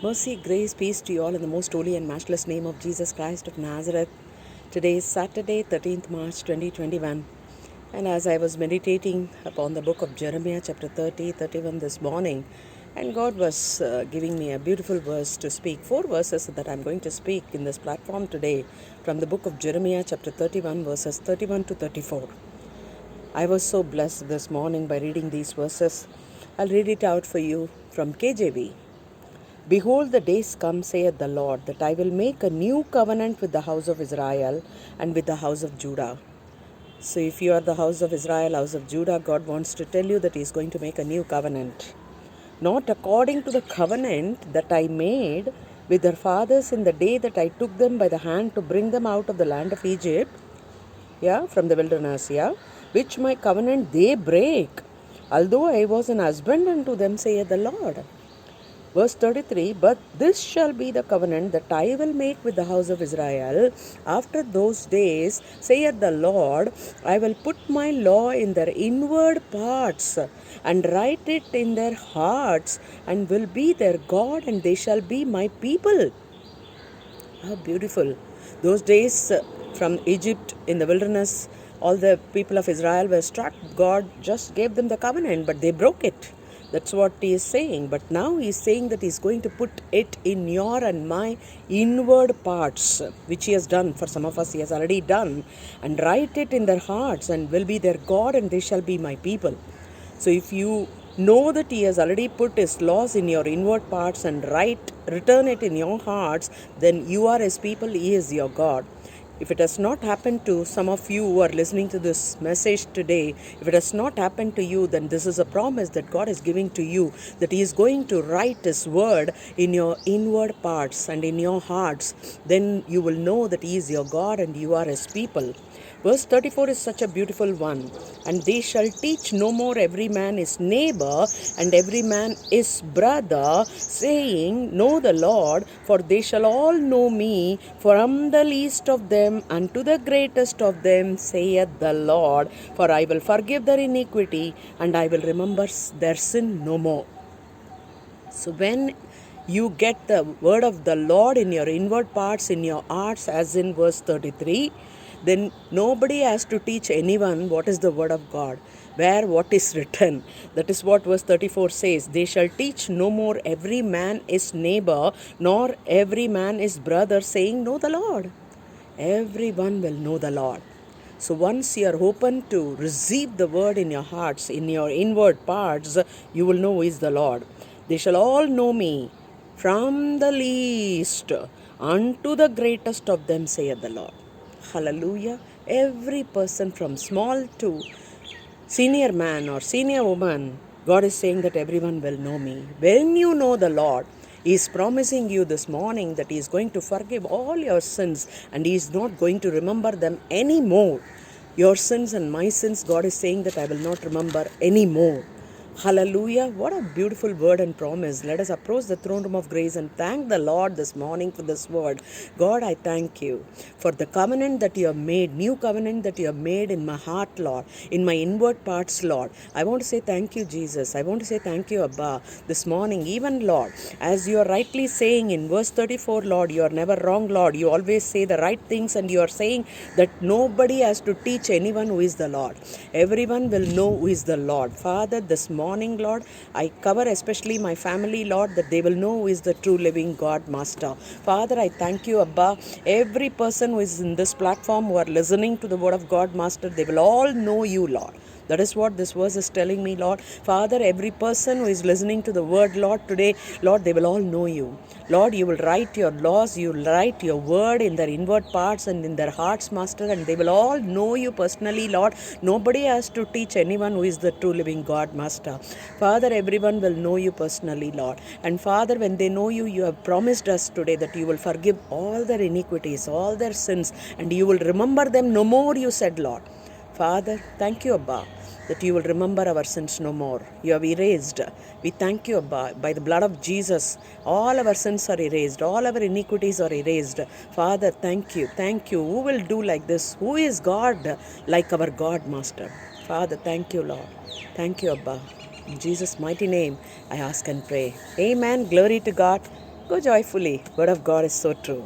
Mercy, grace, peace to you all in the most holy and matchless name of Jesus Christ of Nazareth. Today is Saturday, 13th March 2021. And as I was meditating upon the book of Jeremiah, chapter 30, 31 this morning, and God was giving me a beautiful verse to speak. 4 verses that I'm going to speak in this platform today from the book of Jeremiah, chapter 31, verses 31 to 34. I was so blessed this morning by reading these verses. I'll read it out for you from KJV. Behold, the days come, saith the Lord, that I will make a new covenant with the house of Israel and with the house of Judah. So, if you are the house of Israel, house of Judah, God wants to tell you that He is going to make a new covenant. Not according to the covenant that I made with their fathers in the day that I took them by the hand to bring them out of the land of Egypt, from the wilderness, which my covenant they break, although I was an husband unto them, saith the Lord. Verse 33, But this shall be the covenant that I will make with the house of Israel. After those days, saith the Lord, I will put my law in their inward parts, and write it in their hearts, and will be their God, and they shall be my people. How beautiful. Those days from Egypt in the wilderness, all the people of Israel were struck. God just gave them the covenant, but they broke it. That's what He is saying. But now He is saying that He is going to put it in your and my inward parts, which He has done. For some of us, He has already done. And write it in their hearts, and will be their God, and they shall be my people. So if you know that He has already put His laws in your inward parts and return it in your hearts, then you are His people, He is your God. If it has not happened to some of you who are listening to this message today, if it has not happened to you, then this is a promise that God is giving to you, that He is going to write His word in your inward parts and in your hearts. Then you will know that He is your God and you are His people. Verse 34 is such a beautiful one. And they shall teach no more every man his neighbor and every man his brother, saying, Know the Lord, for they shall all know me, from the least of them unto the greatest of them, saith the Lord. For I will forgive their iniquity, and I will remember their sin no more. So when you get the word of the Lord in your inward parts, in your hearts, as in verse 33, then nobody has to teach anyone what is the word of God, where what is written. That is what verse 34 says. They shall teach no more every man his neighbor, nor every man his brother, saying, Know the Lord. Everyone will know the Lord. So once you are open to receive the word in your hearts, in your inward parts, you will know who is the Lord. They shall all know me, from the least unto the greatest of them, saith the Lord. Hallelujah. Every person from small to senior man or senior woman, God is saying that everyone will know me. When you know the Lord, He is promising you this morning that He is going to forgive all your sins and He is not going to remember them anymore. Your sins and my sins, God is saying that I will not remember anymore. Hallelujah. What a beautiful word and promise. Let us approach the throne room of grace and thank the Lord this morning for this word. God, I thank you for the covenant that you have made, new covenant that you have made in my heart, Lord, in my inward parts, Lord. I want to say thank you, Jesus. I want to say thank you, Abba, this morning. Even, Lord, as you are rightly saying in verse 34, Lord, you are never wrong, Lord. You always say the right things, and you are saying that nobody has to teach anyone who is the Lord. Everyone will know who is the Lord. Father, this morning, Lord, I cover especially my family, Lord, that they will know who is the true living God, Master. Father, I thank you, Abba. Every person who is in this platform who are listening to the word of God, Master, they will all know you, Lord. That is what this verse is telling me, Lord. Father, every person who is listening to the word, Lord, today, Lord, they will all know you. Lord, you will write your laws, you will write your word in their inward parts and in their hearts, Master, and they will all know you personally, Lord. Nobody has to teach anyone who is the true living God, Master. Father, everyone will know you personally, Lord. And Father, when they know you, you have promised us today that you will forgive all their iniquities, all their sins, and you will remember them no more, you said, Lord. Father, thank you, Abba, that you will remember our sins no more. You have erased. We thank you, Abba, by the blood of Jesus. All our sins are erased. All our iniquities are erased. Father, thank you. Thank you. Who will do like this? Who is God like our God, Master? Father, thank you, Lord. Thank you, Abba. In Jesus' mighty name, I ask and pray. Amen. Glory to God. Go joyfully. Word of God is so true.